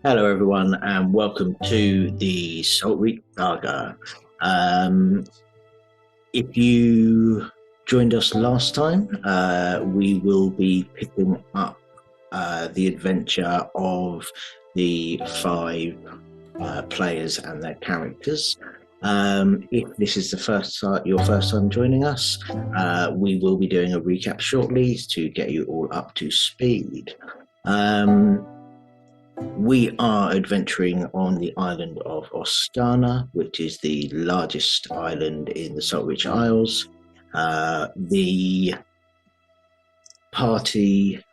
Hello, everyone, and welcome to the Saltreach Saga. If you joined us last time, we will be picking up the adventure of the five players and their characters. If this is your first time joining us, we will be doing a recap shortly to get you all up to speed. We are adventuring on the island of Ostana, which is the largest island in the Saltreach Isles. The party,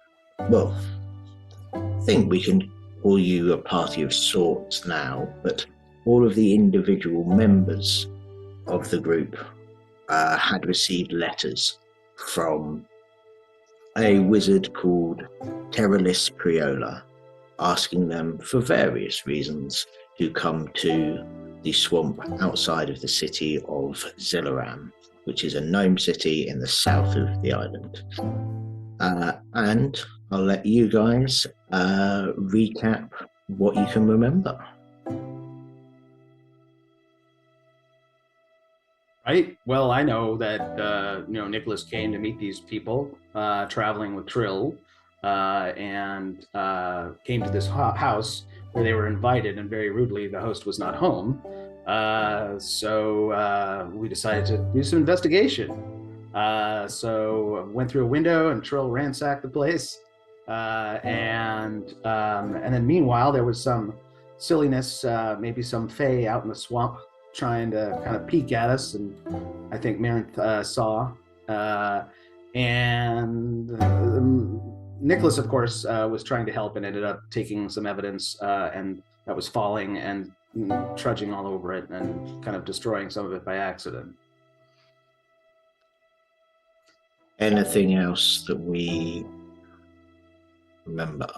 well, I think we can call you a party of sorts now, but all of the individual members of the group had received letters from a wizard called Terralis Priola, asking them for various reasons to come to the swamp outside of the city of Zillaram, which is a gnome city in the south of the island. And I'll let you guys recap what you can remember. Right. Well, I know that Nicholas came to meet these people traveling with Trill, and came to this house where they were invited, and very rudely the host was not home. So we decided to do some investigation. So went through a window, and Trill ransacked the place. And then meanwhile, there was some silliness, maybe some fae out in the swamp trying to kind of peek at us, and I think Marinth saw. And Nicholas, of course, was trying to help and ended up taking some evidence and that was falling and trudging all over it and kind of destroying some of it by accident. Anything else that we remember?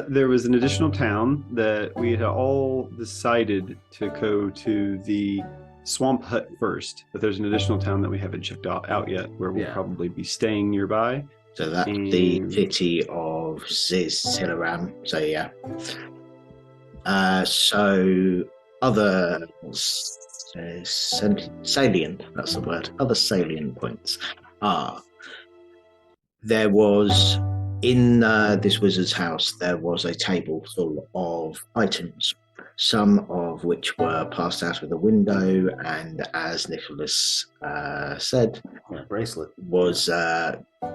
There was an additional town that we had all decided to go to the Swamp Hut first, but there's an additional town that we haven't checked out yet where we'll probably be staying nearby. So that's the city of Zillaram. So yeah. So other salient, that's the word, other salient points are there was in this wizard's house, there was a table full of items, some of which were passed out of the window, and as Nicholas said, bracelet was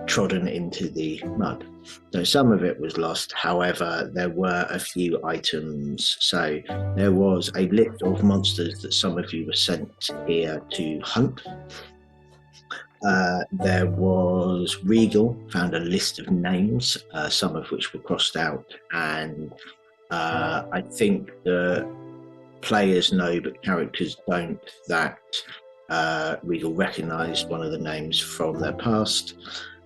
trodden into the mud. So some of it was lost. However, there were a few items. So there was a list of monsters that some of you were sent here to hunt. There was Regal found a list of names, some of which were crossed out, and I think the players know but characters don't that Regal recognised one of the names from their past.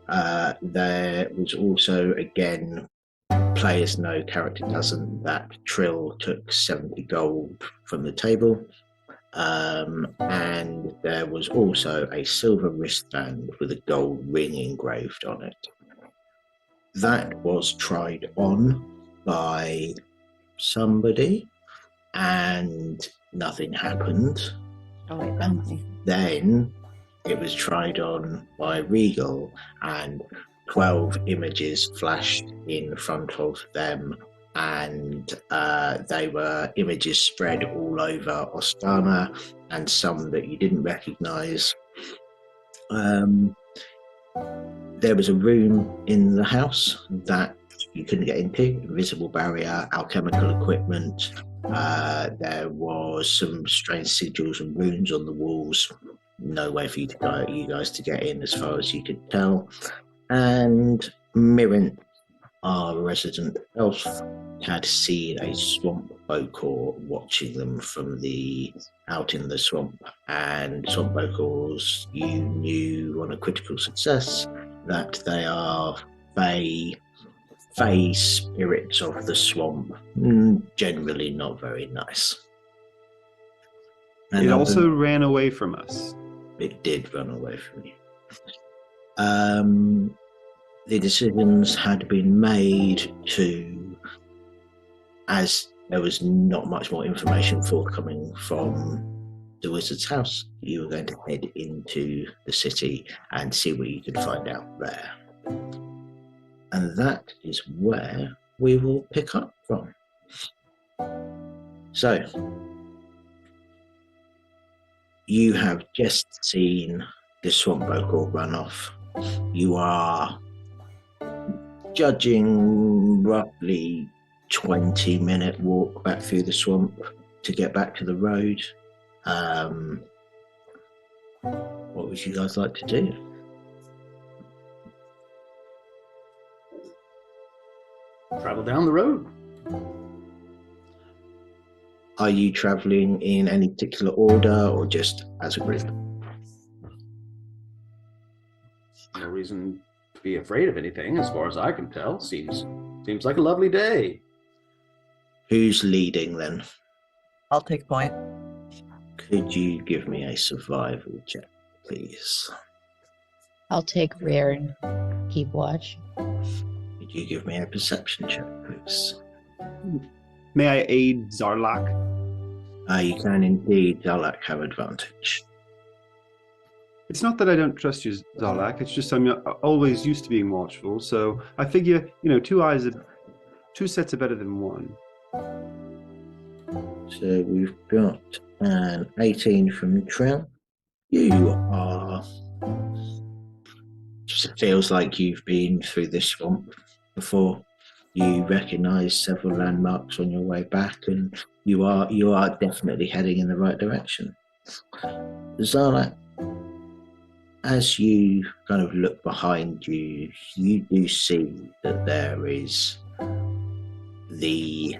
There was also, again, players know, character doesn't, that Trill took 70 gold from the table. And there was also a silver wristband with a gold ring engraved on it. That was tried on by somebody and nothing happened. And then it was tried on by Regal and 12 images flashed in front of them, and they were images spread all over Ostana and some that you didn't recognize. There was a room in the house that you couldn't get into, invisible barrier, alchemical equipment, There was some strange sigils and runes on the walls. No way for you guys to get in, as far as you could tell. And Mirren, our resident elf, had seen a swamp bokor watching them from out in the swamp. And swamp bokors, you knew on a critical success that they are fey spirits of the swamp, generally not very nice. And it also ran away from us. It did run away from you. The decisions had been made as there was not much more information forthcoming from the wizard's house, you were going to head into the city and see what you could find out there. And that is where we will pick up from. So, you have just seen the swamp bokor run off. You are judging roughly 20-minute walk back through the swamp to get back to the road. What would you guys like to do? Travel down the road. Are you traveling in any particular order or just as a group? No reason to be afraid of anything, as far as I can tell. Seems like a lovely day. Who's leading then? I'll take point. Could you give me a survival check, please? I'll take rear and keep watch. Could you give me a perception check, please? May I aid Zarlak? You can indeed. Zarlak have advantage. It's not that I don't trust you, Zarlak. It's just I'm always used to being watchful. So I figure, two sets are better than one. So we've got an 18 from Trell. You are... Just feels like you've been through this swamp before. You recognise several landmarks on your way back, and you are definitely heading in the right direction. Zarlak, as you kind of look behind you, you do see that there is the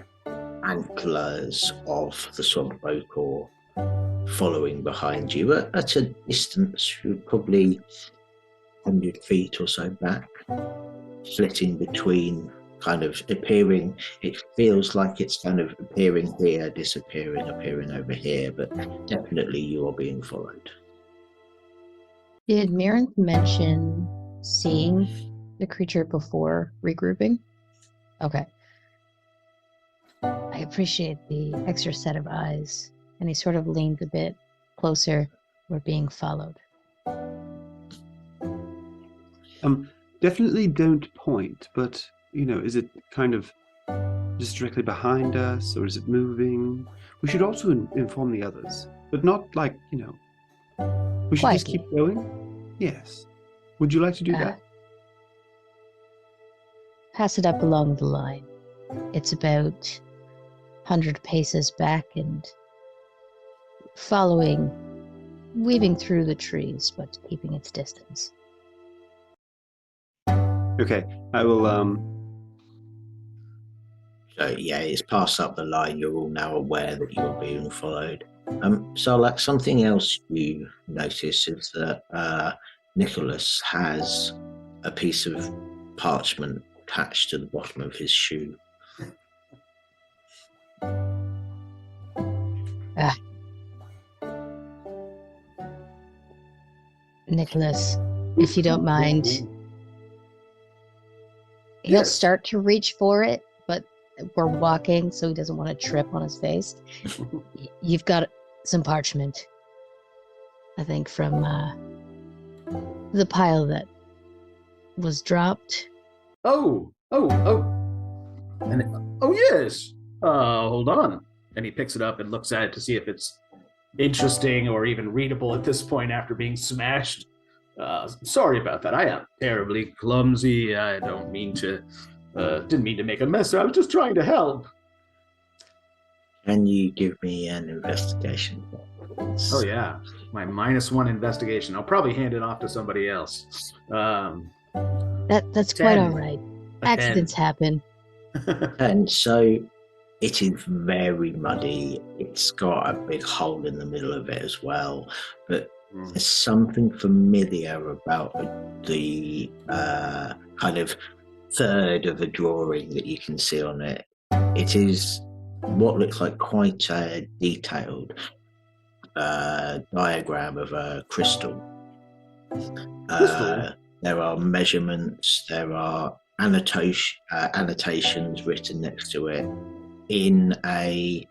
antlers of the swamp bokor following behind you at a distance, probably 100 feet or so back, flitting between, kind of appearing. It feels like it's kind of appearing here, disappearing, appearing over here, but definitely you are being followed. Did Mirren mention seeing the creature before regrouping? Okay. I appreciate the extra set of eyes. And he sort of leaned a bit closer. We're being followed. Definitely don't point, but, is it kind of just directly behind us, or is it moving? We should also inform the others, but not like, we should just keep going? Yes. Would you like to do that? Pass it up along the line. It's about 100 paces back and weaving through the trees, but keeping its distance. Okay, I will, So yeah, it's passed up the line. You're all now aware that you're being followed. So like something else you notice is that Nicholas has a piece of parchment attached to the bottom of his shoe. Nicholas, if you don't mind, he'll start to reach for it, but we're walking, so he doesn't want to trip on his face. You've got some parchment, I think, from the pile that was dropped. Oh, and yes. Hold on. And he picks it up and looks at it to see if it's interesting or even readable at this point after being smashed. Sorry about that. I am terribly clumsy. I didn't mean to make a mess. I was just trying to help. Can you give me an investigation? Oh yeah, my -1 investigation. I'll probably hand it off to somebody else. That's quite 10. all right. A 10. Accidents happen. And so it is very muddy. It's got a big hole in the middle of it as well. But there's something familiar about the kind of third of the drawing that you can see on it. It is what looks like quite a detailed diagram of a crystal. There are measurements, there are annotations written next to it in a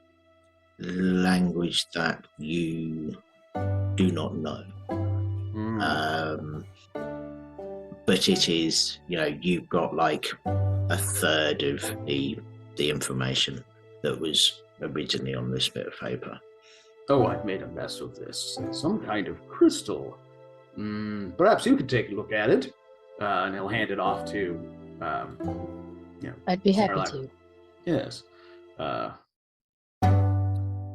language that you do not know. But it is, you've got like a third of the information that was originally on this bit of paper. Oh, I've made a mess of this. Some kind of crystal. Perhaps you could take a look at it, and he'll hand it off to, I'd be happy Starlight. to. Yes.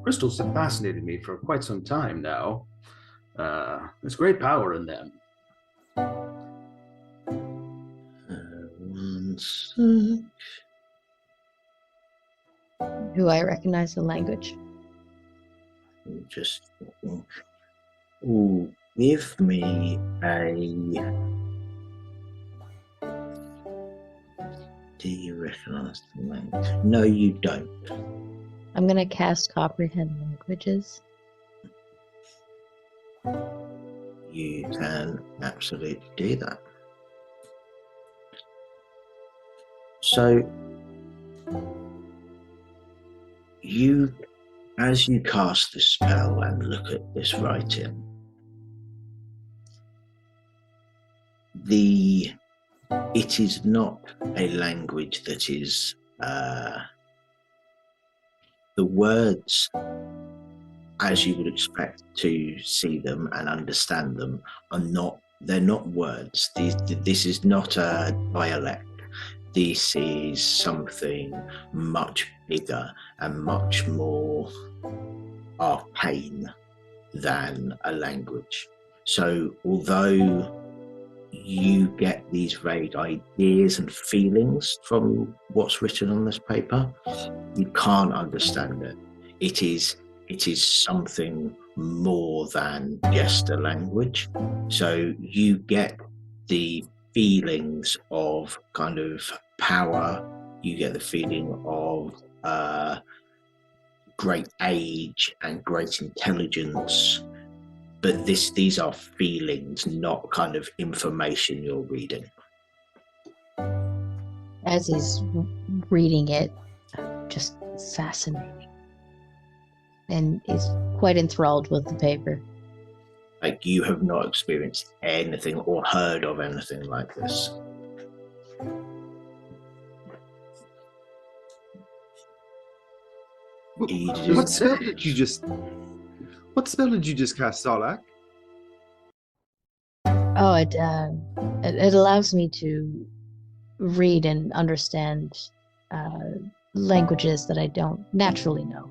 Crystals have fascinated me for quite some time now. There's great power in them. Do I recognize the language? Just give me a. Do you recognize the language? No, you don't. I'm gonna cast Comprehend Languages. You can absolutely do that. So as you cast the spell and look at this writing, it is not a language that is the words as you would expect to see them and understand them they're not words. This is not a dialect. This is something much bigger and much more arcane than a language. So although you get these vague ideas and feelings from what's written on this paper, you can't understand it. It is something more than just a language. So you get the feelings of kind of power, you get the feeling of great age and great intelligence, but these are feelings, not kind of information you're reading. As he's reading it, just fascinating, and is quite enthralled with the paper. Like, you have not experienced anything or heard of anything like this. What spell did you just cast, Saltreach? Oh, it allows me to read and understand languages that I don't naturally know,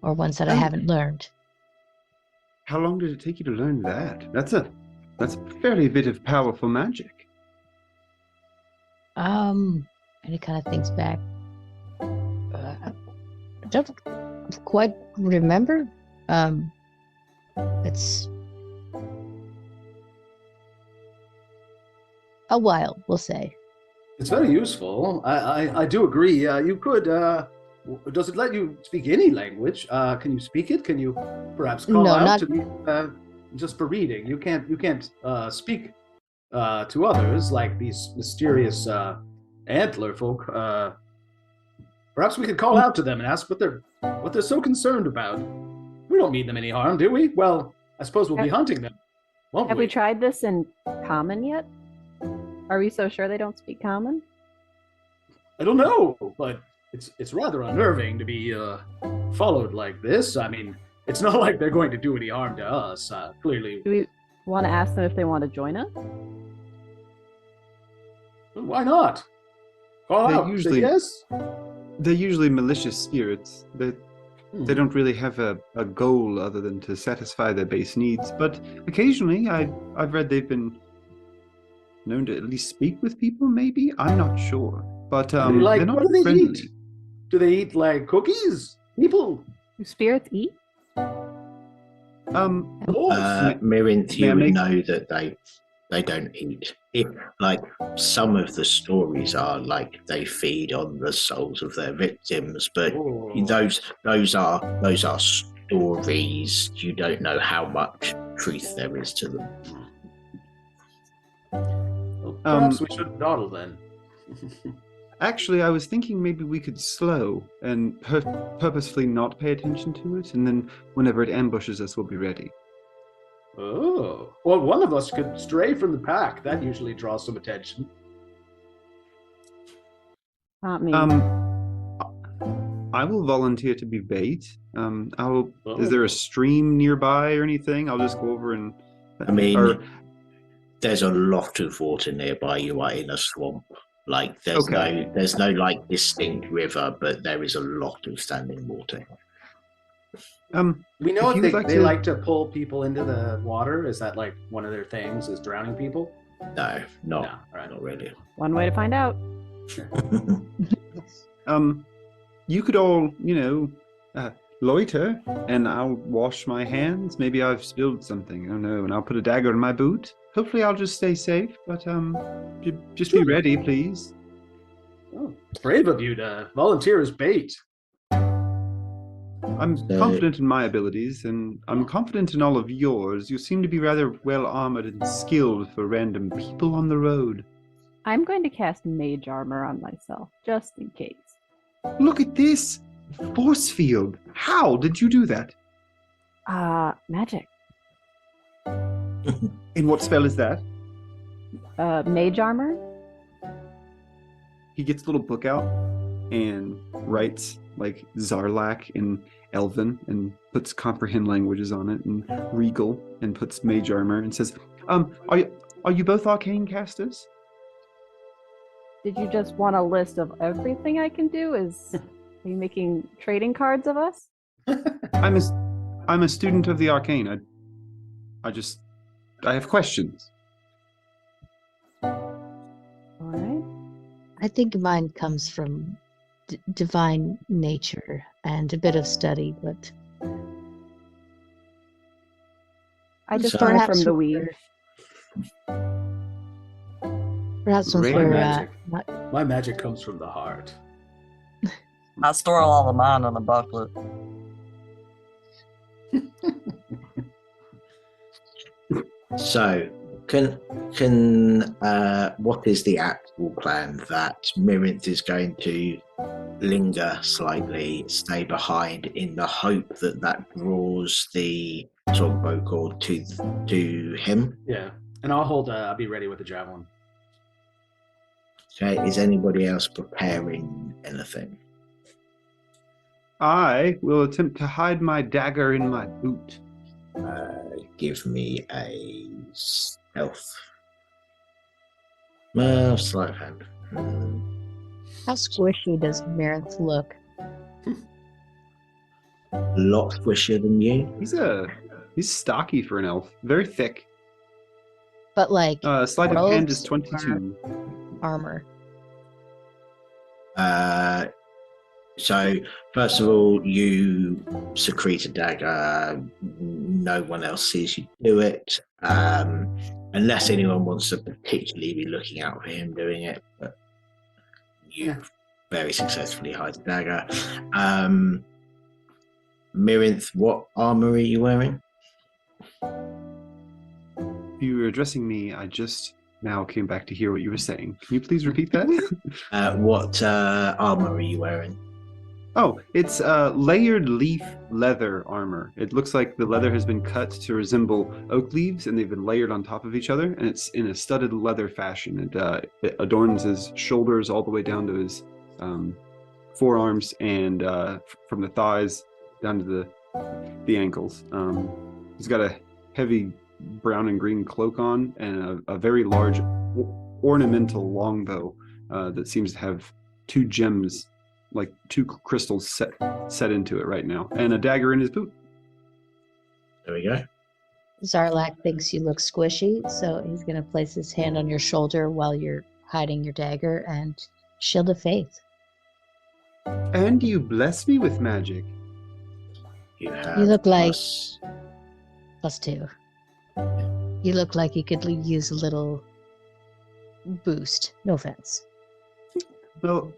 or ones that I haven't learned. How long did it take you to learn that? That's a fairly bit of powerful magic. And he kind of thinks back. I don't quite remember. It's a while, we'll say. It's very useful. I do agree. You could. Does it let you speak any language? Can you speak it? Can you perhaps call out to me just for reading? You can't speak to others like these mysterious antler folk. Perhaps we could call out to them and ask what they're so concerned about. We don't mean them any harm, do we? Well, I suppose we'll be hunting them, won't we? Have we tried this in common yet? Are we so sure they don't speak common? I don't know, but it's rather unnerving to be followed like this. I mean, it's not like they're going to do any harm to us. Clearly. Do we want to ask them if they want to join us? Why not? Call out. Say yes. They're usually malicious spirits. They don't really have a goal other than to satisfy their base needs. But occasionally, I've read they've been known to at least speak with people. Maybe I'm not sure. But Like, they're not what do they friendly. eat? Do they eat like cookies? People? Do spirits eat? Mirinth, may I you would make- know that they don't eat. If like some of the stories are like they feed on the souls of their victims, but Oh. those are stories. You don't know how much truth there is to them. Well, perhaps we should dawdle then. Actually, I was thinking maybe we could slow and purposefully not pay attention to it, and then whenever it ambushes us, we'll be ready. Oh. Well, one of us could stray from the pack. That usually draws some attention. Not me. I will volunteer to be bait. Oh. Is there a stream nearby or anything? I'll just go over and. I mean, or- there's a lot of water nearby. You are in a swamp. Like there's Okay. no like distinct river, but there is a lot of standing water. We know If if you they, would like they to- like to pull people into the water. Is that like one of their things? Is drowning people? No, No. All right. not really. One way to find out. You could all, loiter, and I'll wash my hands. Maybe I've spilled something. I don't know, and I'll put a dagger in my boot. Hopefully, I'll just stay safe. But just be ready, please. Oh, brave of you to volunteer as bait. I'm confident in my abilities, and I'm confident in all of yours. You seem to be rather well armored and skilled for random people on the road. I'm going to cast mage armor on myself, just in case. Look at this force field. How did you do that? Magic. And what spell is that? Mage armor? He gets a little book out and writes like Zarlak in Elven and puts comprehend languages on it, and Regal, and puts mage armor and says, are you both arcane casters? Did you just want a list of everything I can do? Are you making trading cards of us? I'm a student of the arcane. I have questions. All right. I think mine comes from divine nature and a bit of study, but I just So learned perhaps from the we're- weed. perhaps once Great we're magic. not, My magic comes from the heart. I store all of mine on a bucklet. So, can what is the actual plan? That Mirinth is going to linger slightly, stay behind in the hope that draws the Songbokor to him. Yeah. And I'll be ready with the javelin. Okay, is anybody else preparing anything? I will attempt to hide my dagger in my boot. Give me a stealth. Sleight of hand. how squishy does Marinth look? A lot squishier than you. He's stocky for an elf. Very thick. But like Sleight of hand is robes 22. armor. So, first of all, you secrete a dagger. No one else sees you do it, unless anyone wants to particularly be looking out for him doing it. But you very successfully hide the dagger. Mirinth, what armor are you wearing? If you were addressing me, I just now came back to hear what you were saying. Can you please repeat that? What armor are you wearing? Oh, it's layered leaf leather armor. It looks like the leather has been cut to resemble oak leaves, and they've been layered on top of each other, and it's in a studded leather fashion. It adorns his shoulders all the way down to his forearms, and from the thighs down to the ankles. He's got a heavy brown and green cloak on, and a very large ornamental longbow that seems to have two gems like 2 crystals set into it right now, and a dagger in his boot. There we go. Zarlak thinks you look squishy, so he's going to place his hand on your shoulder while you're hiding your dagger and shield of faith. And you bless me with magic. You have You look like plus- +2. You look like you could use a little boost. No offense. Well,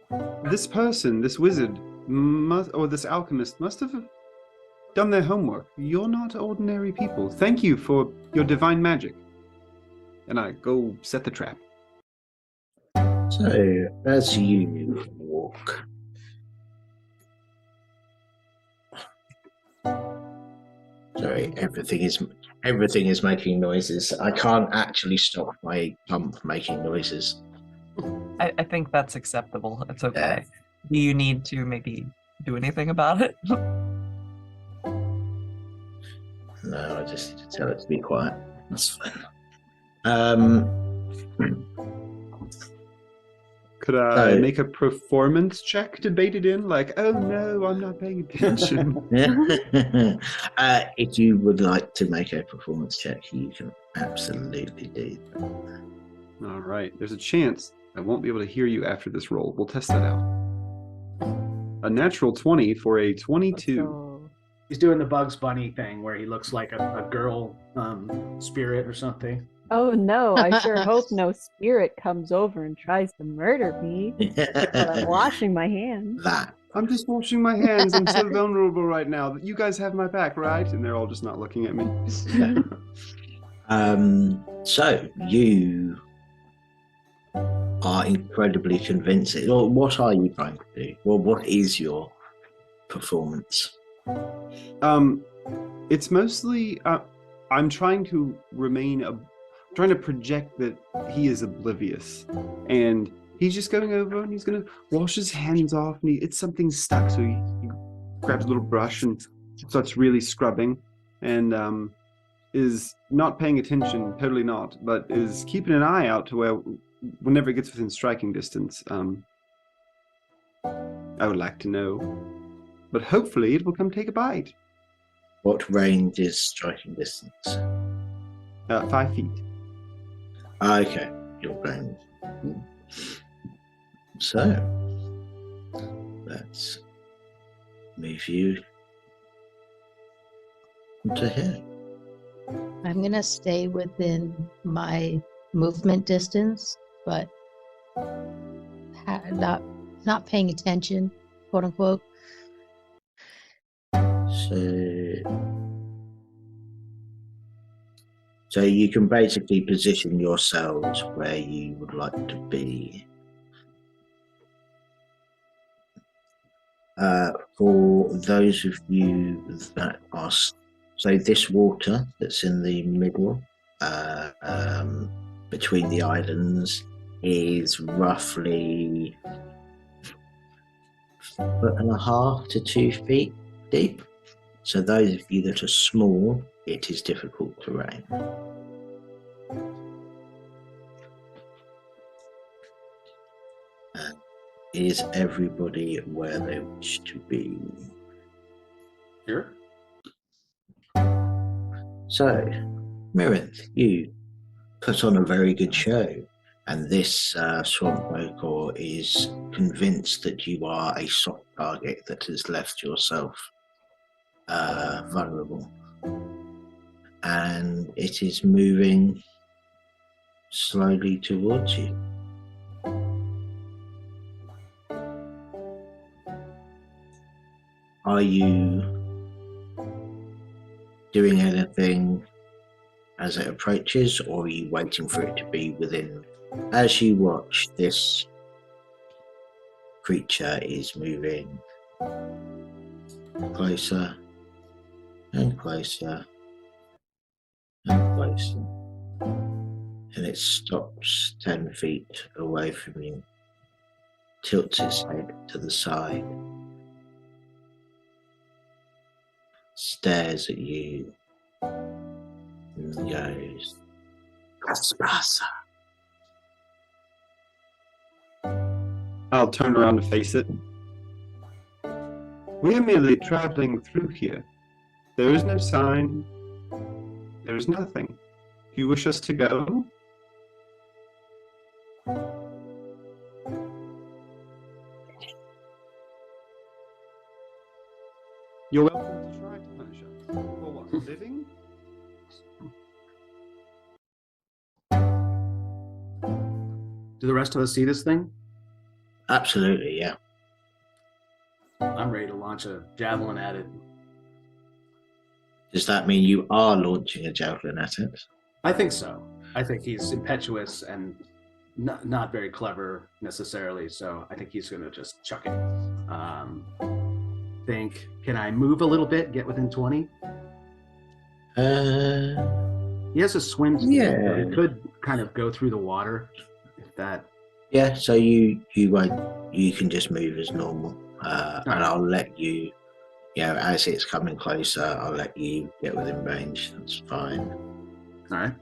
this person, this wizard, or this alchemist must have done their homework. You're not ordinary people. Thank you for your divine magic. And I go set the trap. So, as you walk, sorry, everything is making noises. I can't actually stop my pump making noises. I think that's acceptable. It's okay. Do you need to maybe do anything about it? No, I just need to tell it to be quiet. That's fine. Could I make a performance check to bait it in? Like, oh no, I'm not paying attention. If you would like to make a performance check, you can absolutely do that. All right. There's a chance I won't be able to hear you after this roll. We'll test that out. A natural 20 for a 22. So, He's doing the Bugs Bunny thing where he looks like a girl spirit or something. oh no, I sure hope no spirit comes over and tries to murder me while I'm washing my hands. That. I'm just washing my hands. I'm so vulnerable right now. You guys have my back, right? And they're all just not looking at me. So you are incredibly convincing. Well, what are you trying to do? Well, what is your performance? It's mostly I'm trying to trying to project that he is oblivious, and he's just going over and he's gonna wash his hands off, and it's something stuck, so he grabs a little brush and starts really scrubbing, and is not paying attention, totally not, but is keeping an eye out to where whenever it gets within striking distance, I would like to know, but hopefully it will come take a bite. What range is striking distance? 5 feet. Okay, your range. So let's move you to here. I'm going to stay within my movement distance, but not paying attention, quote unquote. So you can basically position yourselves where you would like to be. For those of you that are, so this water that's in the middle between the islands is roughly 1.5 to 2 feet deep. So those of you that are small, it is difficult terrain. Is everybody where they wish to be? Sure. So, Mirinth, you put on a very good show, and this swamp ogre is convinced that you are a soft target that has left yourself vulnerable, and it is moving slowly towards you. Are you doing anything as it approaches, or are you waiting for it to be within? As you watch, this creature is moving closer and closer and closer, and it stops 10 feet away from you, tilts its head to the side, stares at you, and goes, "Kasprasa." I'll turn around to face it. We are merely traveling through here. There is no sign. There is nothing. Do you wish us to go? You're welcome to try to punish us. For what? Living? Do the rest of us see this thing? Absolutely, yeah. I'm ready to launch a javelin at it. Does that mean you are launching a javelin at it? I think so. I think he's impetuous and not very clever necessarily, so I think he's going to just chuck it. Can I move a little bit, get within 20? He has a swim speed, Yeah. so he could kind of go through the water if that. Yeah, so you can just move as normal. And I'll let you, as it's coming closer, I'll let you get within range. That's fine. All right.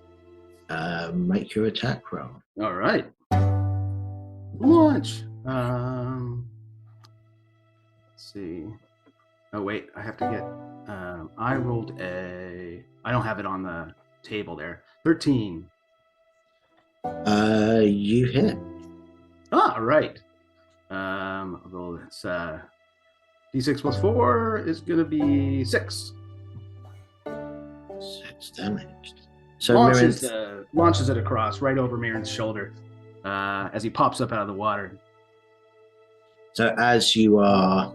Make your attack roll. All right. Launch. Let's see. Oh wait, I have to get. I rolled a. I don't have it on the table there. 13. You hit. Ah, right. Although it's D6 plus 4 is gonna be 6. 6 damage. So launches it across right over Mirren's shoulder as he pops up out of the water. So as you are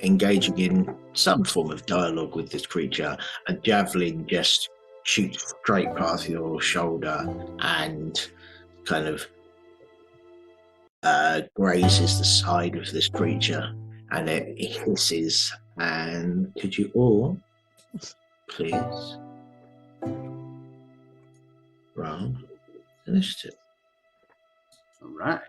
engaging in some form of dialogue with this creature, a javelin just shoots straight past your shoulder and kind of grazes the side of this creature, and it hisses. And could you all please roll initiative? All right.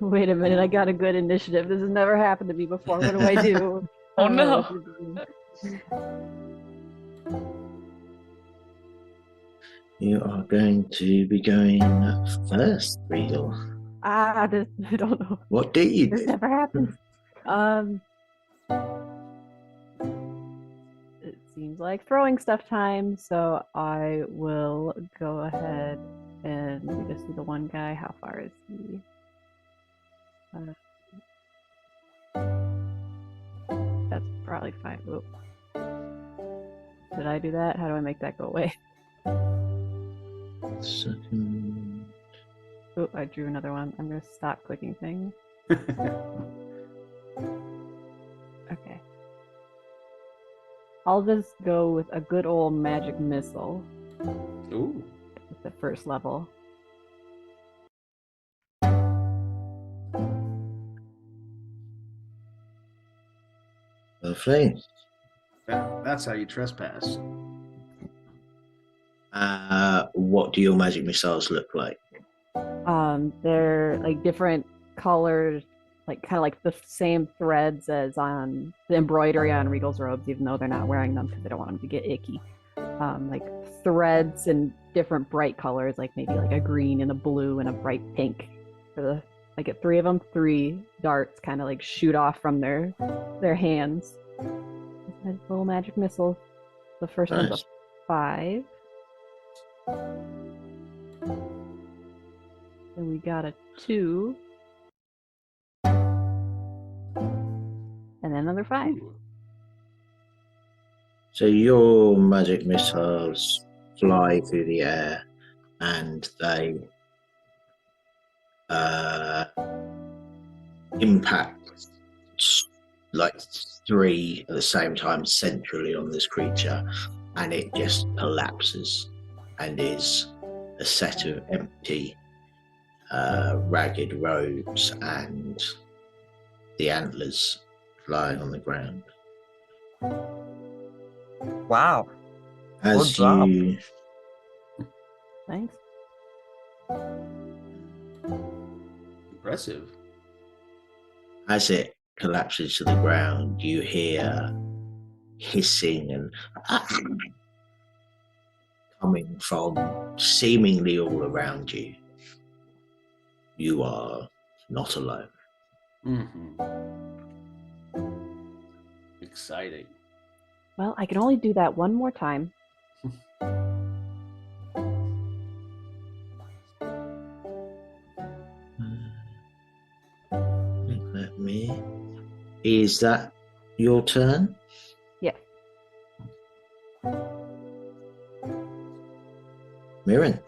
Wait a minute, I got a good initiative. This has never happened to me before. What do I do? Oh, I don't know no. what to do. You are going to be going first, Regal. I don't know. What do you This do? never happens. It seems like throwing stuff time, so I will go ahead and we just see the one guy. How far is he? That's probably fine. Oop. Did I do that? How do I make that go away? Second. Oh, I drew another one. I'm gonna stop clicking things. Okay. I'll just go with a good old magic missile Ooh. at the first level. Lovely. That's how you trespass. What do your magic missiles look like? They're like different colors, like kind of like the same threads as on the embroidery on Regal's robes, even though they're not wearing them because they don't want them to get icky. Like threads in different bright colors, like maybe like a green and a blue and a bright pink. I get 3 of them. 3 darts kind of like shoot off from their hands. Little magic missiles. The first one's a 5. Then we got a 2. And then another 5. So your magic missiles fly through the air and they impact like 3 at the same time centrally on this creature, and it just collapses and is a set of empty ragged robes and the antlers lying on the ground. Wow. As Good job. you Thanks. Impressive. As it collapses to the ground, you hear hissing and coming from seemingly all around you. You are not alone. Mm-hmm. Exciting. Well, I can only do that one more time. Let me. Is that your turn? Yeah. Mirren.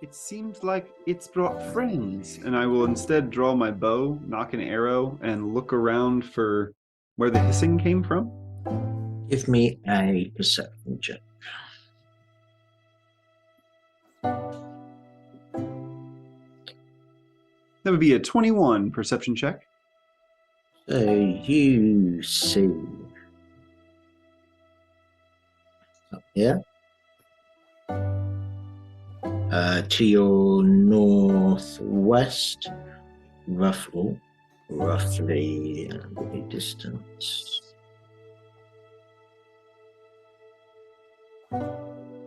It seems like it's brought friends, and I will instead draw my bow, knock an arrow, and look around for where the hissing came from. Give me a perception check. That would be a 21 perception check. So you see up here, to your northwest, roughly the distance.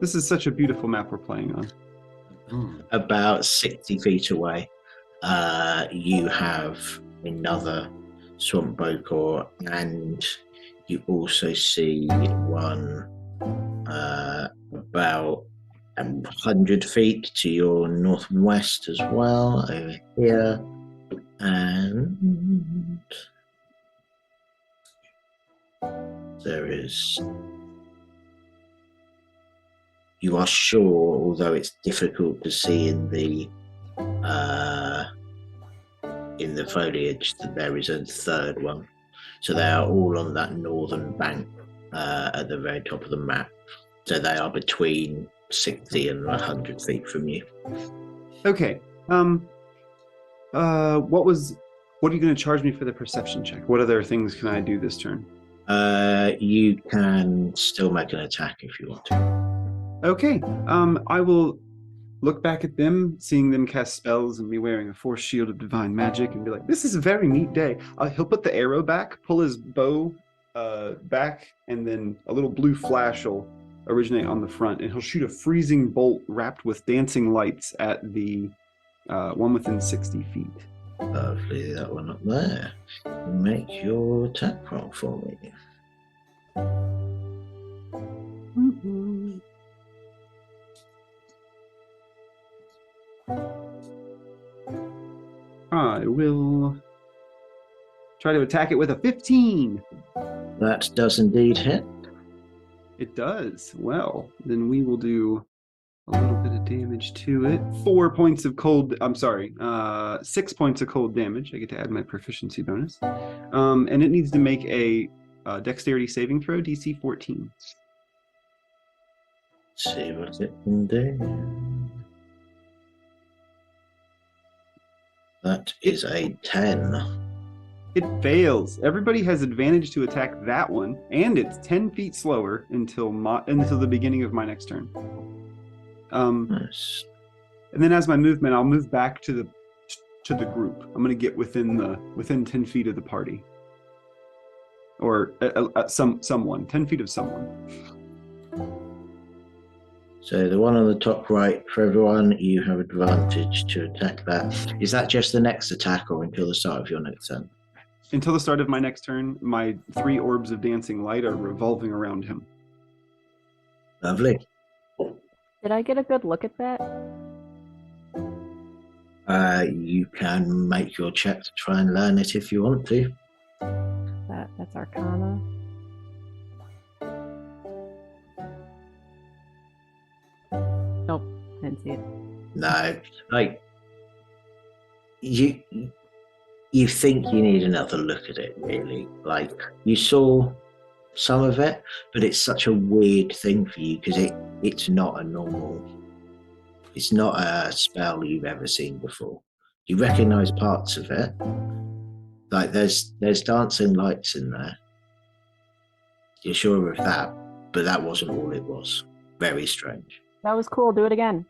This is such a beautiful map we're playing on. About 60 feet away, you have another swamp boar, and you also see one about 100 feet to your northwest as well, over here. And there is, you are sure, although it's difficult to see in the foliage, that there is a third one. So they are all on that northern bank at the very top of the map. So they are between 60 and 100 feet from you. Okay. What are you going to charge me for the perception check? What other things can I do this turn? You can still make an attack if you want to. Okay. I will look back at them, seeing them cast spells and me wearing a force shield of divine magic, and be like, this is a very neat day. He'll put the arrow back, pull his bow back, and then a little blue flash will originate on the front, and he'll shoot a freezing bolt wrapped with dancing lights at the one within 60 feet. Lovely, that one up there. Make your attack roll for me. Mm-hmm. I will try to attack it with a 15. That does indeed hit. It does. Well, then we will do a little bit of damage to it. 6 points of cold damage. I get to add my proficiency bonus. And it needs to make a dexterity saving throw, DC 14. See what it can do. That is a 10. It fails. Everybody has advantage to attack that one, and it's 10 feet slower until the beginning of my next turn. Nice. And then as my movement, I'll move back to the group. I'm going to get within 10 feet of the party, or someone 10 feet of someone. So the one on the top right, for everyone, you have advantage to attack that. Is that just the next attack or until the start of your next turn? Until the start of my next turn, my 3 orbs of dancing light are revolving around him. Lovely. Did I get a good look at that? You can make your check to try and learn it if you want to. That's Arcana. Nope, didn't see it. No, like you think you need another look at it, really. Like, you saw some of it, but it's such a weird thing for you because it's not a spell you've ever seen before. You recognize parts of it, like there's dancing lights in there. You're sure of that, but that wasn't all it was. Very strange. That was cool. Do it again.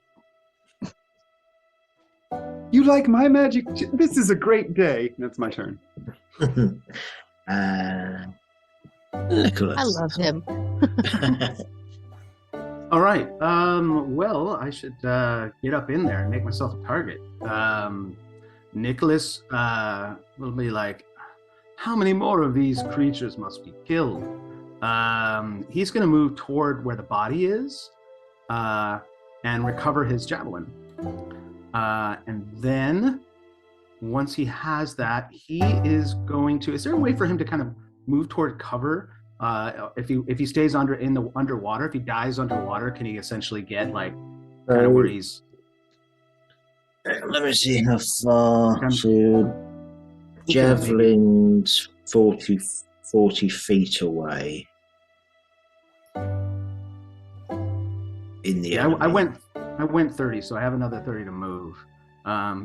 You like my magic? This is a great day. That's my turn. Nicholas. I love him. All right. Well, I should get up in there and make myself a target. Nicholas will be like, how many more of these creatures must be killed? He's going to move toward where the body is and recover his javelin. And then once he has that, he is going to... Is there a way for him to kind of move toward cover? If he stays underwater, if he dies underwater, can he essentially get like kind of where he's... Let me see how far. So javelin's 40 feet away. In the I went 30, so I have another 30 to move.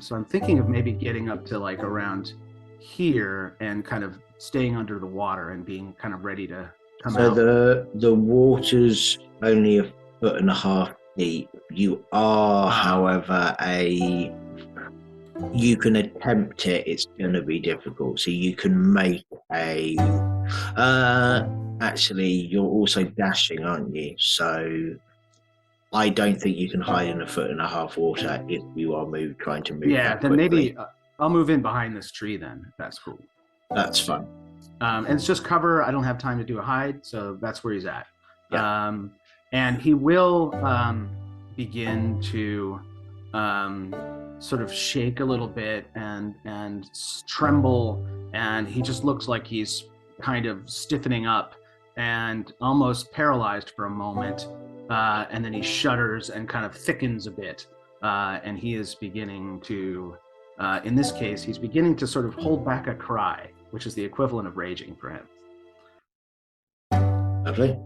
So I'm thinking of maybe getting up to like around here and kind of staying under the water and being kind of ready to come out. So the water's only 1.5 feet deep. You are, however, you can attempt it. It's going to be difficult. So you can make a. Actually, you're also dashing, aren't you? So I don't think you can hide in 1.5 feet water if you are trying to move. Yeah, then maybe I'll move in behind this tree then. If that's cool. That's fine. And it's just cover. I don't have time to do a hide, so that's where he's at. Yeah. And he will begin to sort of shake a little bit and tremble, and he just looks like he's kind of stiffening up and almost paralyzed for a moment, and then he shudders and kind of thickens a bit, and he is beginning to, in this case, he's beginning to sort of hold back a cry, which is the equivalent of raging for him. Lovely.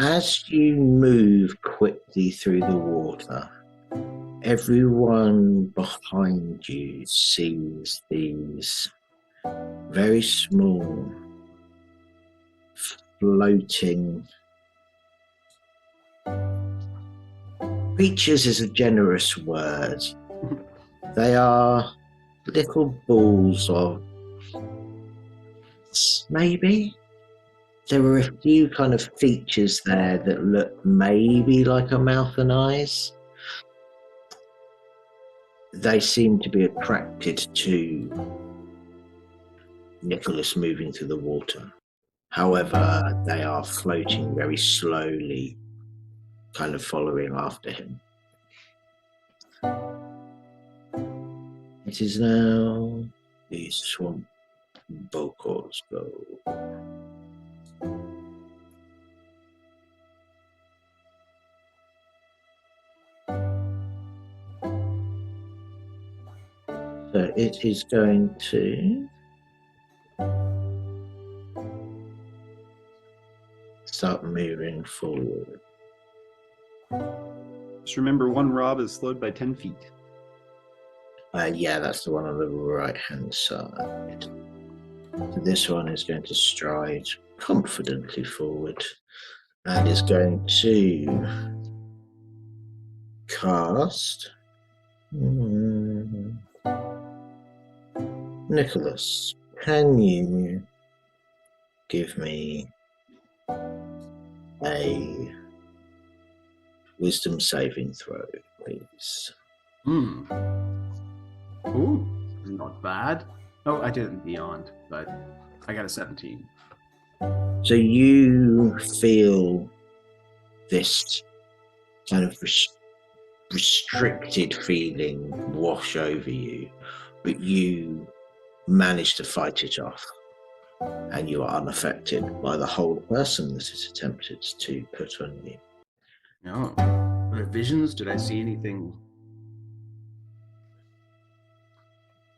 As you move quickly through the water, everyone behind you sees these very small, floating creatures is a generous word. They are little balls of maybe. There were a few kind of features there that look maybe like a mouth and eyes. They seem to be attracted to Nicholas moving through the water. However, they are floating very slowly, kind of following after him. It is now the swamp Bokor's go. So it is going to start moving forward. Just remember, one Rob is slowed by 10 feet. Yeah, that's the one on the right-hand side. So this one is going to stride confidently forward and is going to cast Nicholas, can you give me a wisdom saving throw, please? Ooh, not bad. Oh, I did it beyond, but I got a 17. So you feel this kind of restricted feeling wash over you, but you manage to fight it off, and you are unaffected by the whole person that it attempted to put on you. No. Were there visions? Did I see anything?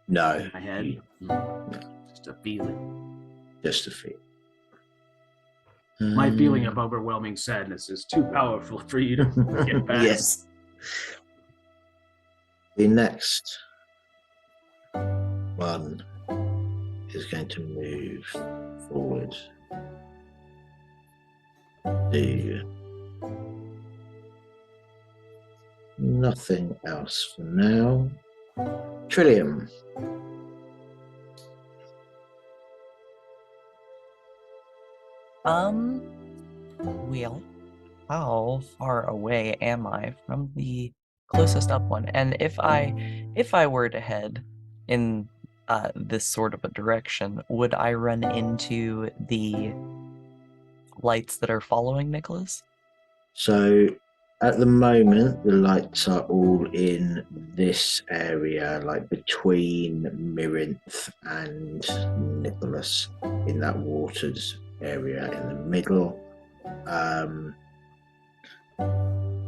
No. In my head? Just a feeling. Just a feeling. My feeling of overwhelming sadness is too powerful for you to get past. Yes. The next one is going to move forward to nothing else for now. Trillium. Well, how far away am I from the closest up one? And if I were to head in this sort of a direction, would I run into the lights that are following Nicholas? So at the moment, the lights are all in this area, like between Mirinth and Nicholas, in that watered area in the middle.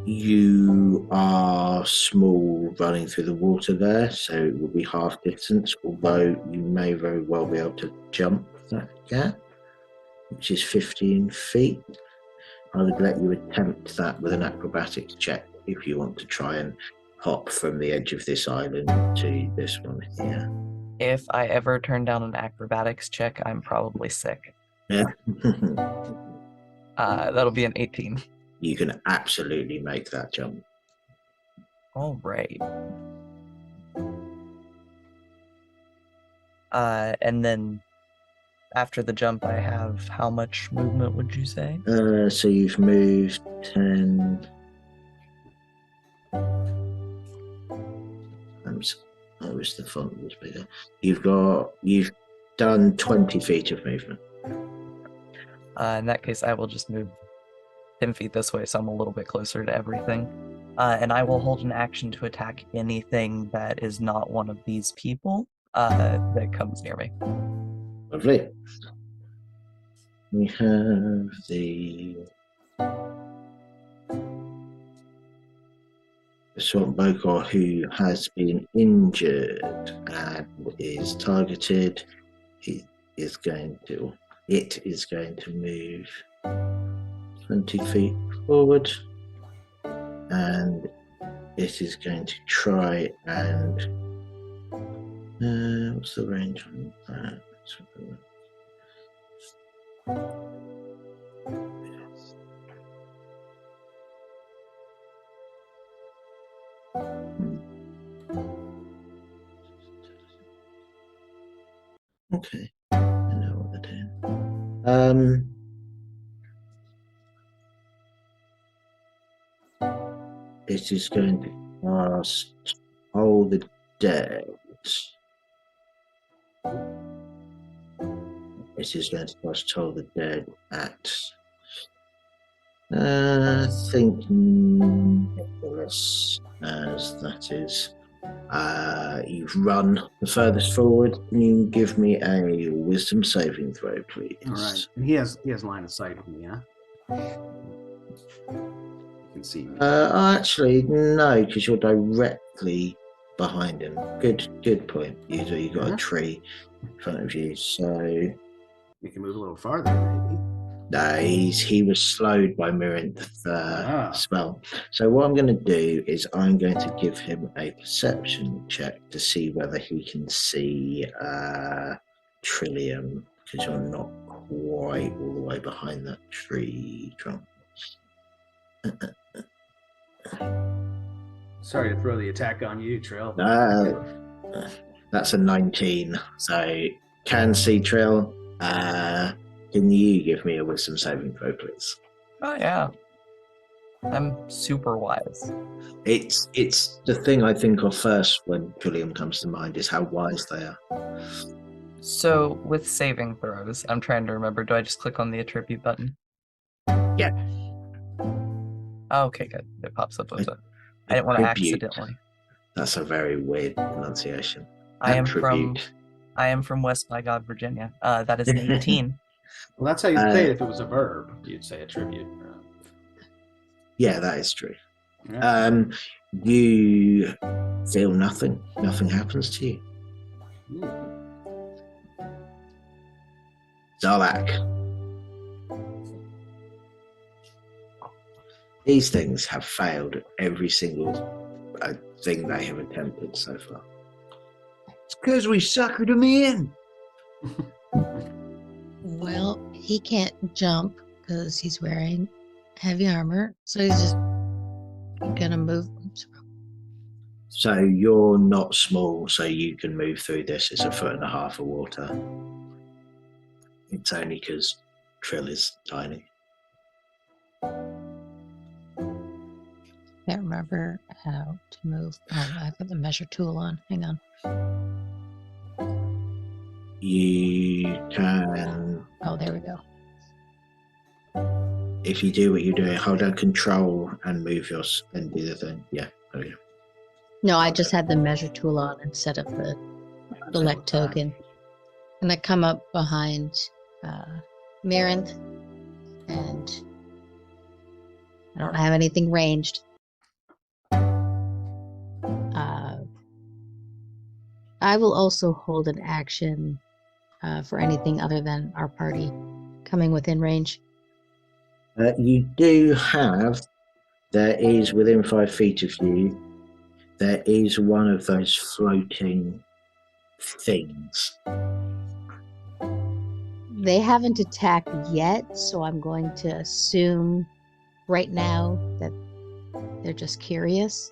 You are small running through the water there, so it will be half distance, although you may very well be able to jump that gap, which is 15 feet. I would let you attempt that with an acrobatics check if you want to try and hop from the edge of this island to this one here. If I ever turn down an acrobatics check, I'm probably sick. Yeah. That'll be an 18. You can absolutely make that jump. All right. And then after the jump, I have how much movement would you say? So you've moved 10. I wish the font was bigger. You've done 20 feet of movement. In that case, I will just move 10 feet this way, so I'm a little bit closer to everything. And I will hold an action to attack anything that is not one of these people that comes near me. Lovely. We have the Swamp Bokor who has been injured and is targeted. It is going to move 20 feet forward, and it is going to try and what's the range on that? Okay, I know what they're doing. It is going to cast Toll the Dead. It is going to cast Toll the Dead at I think Nicholas, as that is. You've run the furthest forward. Can you give me a wisdom saving throw, please? All right. And he has line of sight of me, yeah? You can see me. Actually, no, because you're directly behind him. Good point. You got a tree in front of you, so You can move a little farther, maybe. no, he was slowed by Mirinth's spell. So what I'm going to do is I'm going to give him a perception check to see whether he can see Trillium, because you're not quite all the way behind that tree trunk. Sorry to throw the attack on you, Trill. That's a 19, so can see Trill. Can you give me a wisdom saving throw, please? Oh yeah, I'm super wise. It's the thing I think of first when Trillium comes to mind is how wise they are. So with saving throws, I'm trying to remember. Do I just click on the attribute button? Yeah. Oh, okay, good. It pops up with it. I didn't want to Attribute. accidentally. That's a very weird pronunciation. I am from West by God, Virginia. That is an 18. Well, that's how you'd say it if it was a verb. You'd say attribute. Yeah, that is true. Yeah. You feel nothing. Nothing happens to you. Zarlak. These things have failed at every single thing they have attempted so far. It's because we suckered them in. Well, he can't jump because he's wearing heavy armor, so he's just gonna move. Oops, So you're not small, so you can move through this. It's 1.5 foot of water. It's only because Trill is tiny. Can't remember how to move. Oh, I've got the measure tool on. Hang on. You can, Oh, there we go. if you do what you're doing, hold down control and move and do the thing. Yeah, there we go. No, I just had the measure tool on instead of the select token. And I come up behind Mirinth, and I don't have anything ranged. I will also hold an action for anything other than our party coming within range. You do have, there is within 5 feet of you, there is one of those floating things. They haven't attacked yet, so I'm going to assume right now that they're just curious.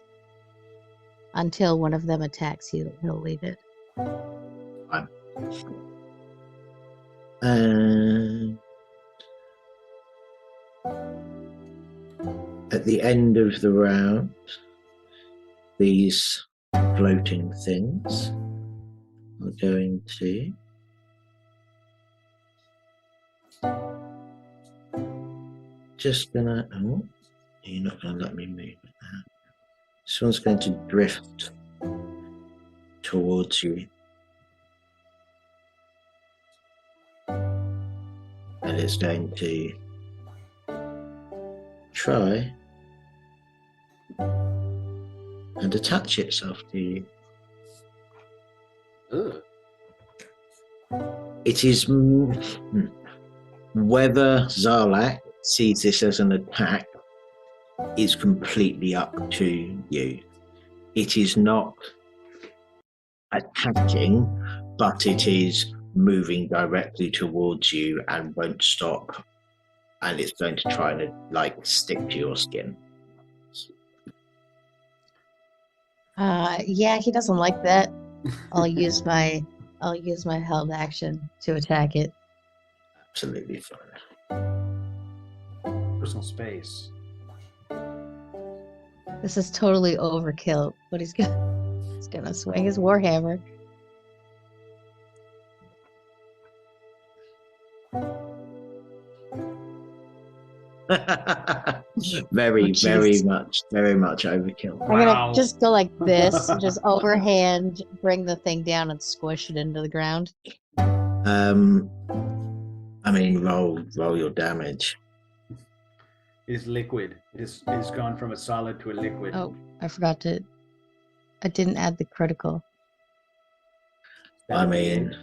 Until one of them attacks, he'll leave it. Fine. And at the end of the round, these floating things are going to just gonna, oh, you're not gonna let me move it now. This one's going to drift towards you. And it's going to try and attach itself to you. Ugh. It is whether Zarlak sees this as an attack is completely up to you. It is not attacking, but it is moving directly towards you and won't stop, and it's going to try and stick to your skin. Yeah, he doesn't like that. I'll use my held action to attack it. Absolutely fine. Personal space. This is totally overkill, but he's gonna swing his warhammer. Very jeez. much overkill. I'm gonna just go like this, just overhand, bring the thing down and squish it into the ground. I mean, roll your damage. It is liquid. It is gone from a solid to a liquid. Oh, I forgot to. I didn't add the critical. I mean,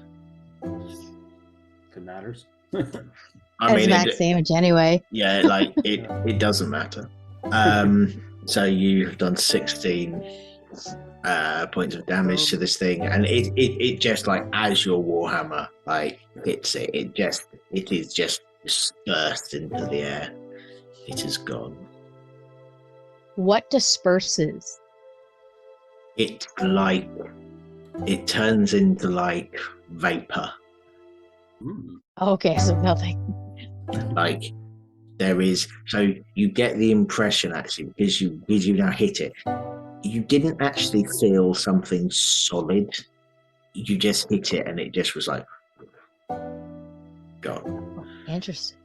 if it matters. It's max damage anyway. Yeah, it doesn't matter. So you've done 16 points of damage to this thing, and it just as your warhammer hits it, it is just dispersed into the air. It is gone. What disperses? It turns into vapor. Okay, so nothing. There is, so you get the impression actually because you now hit it. You didn't actually feel something solid. You just hit it, and it just was gone. Oh, interesting.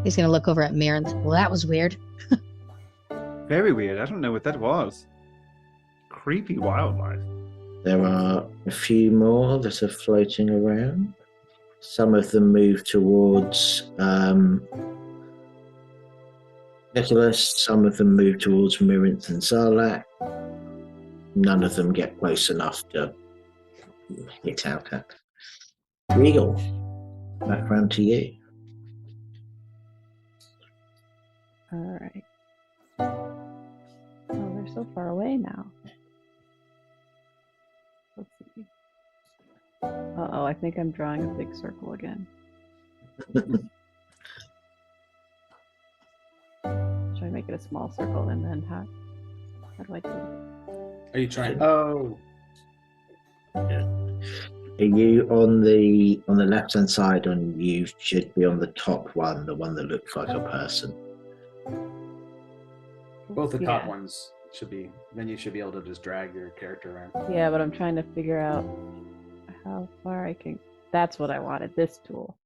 He's gonna look over at Mirren. Well, that was weird. Very weird. I don't know what that was. Creepy wildlife. There are a few more that are floating around. Some of them move towards Nicholas. Some of them move towards Mirinth and Zarlak. None of them get close enough to hit out at. Regal, back round to you. All right. Oh, they're so far away now. Let's see. Uh-oh, I think I'm drawing a big circle again. Should I make make it a small circle, and then how do I do it? Are you trying? Oh, Are you on the left hand side? On you should be on the top one, the one that looks like a person. both the top Yeah. ones should be. Then you should be able to just drag your character around. Yeah, but I'm trying to figure out how far I can. That's what I wanted. This tool.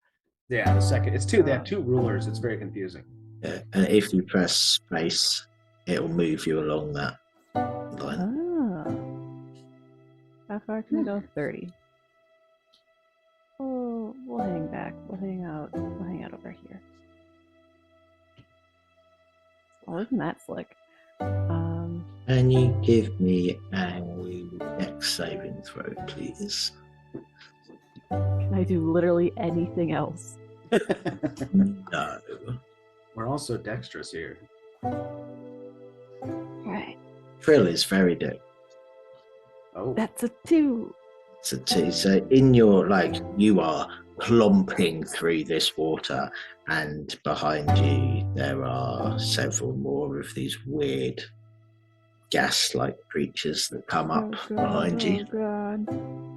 Yeah, the second. It's two. They have two rulers. It's very confusing. Yeah, and if you press space, it'll move you along that line. Oh. How far can I go? 30. Oh, we'll hang back. We'll hang out. We'll hang out over here. Oh, isn't that slick? Can you give me a dex saving throw, please? Can I do literally anything else? No. We're all so dexterous here. Right. Trill is very dex. Oh, That's a 2. So in your, you are plomping through this water, and behind you there are several more of these weird gas-like creatures that come up behind you. Oh god.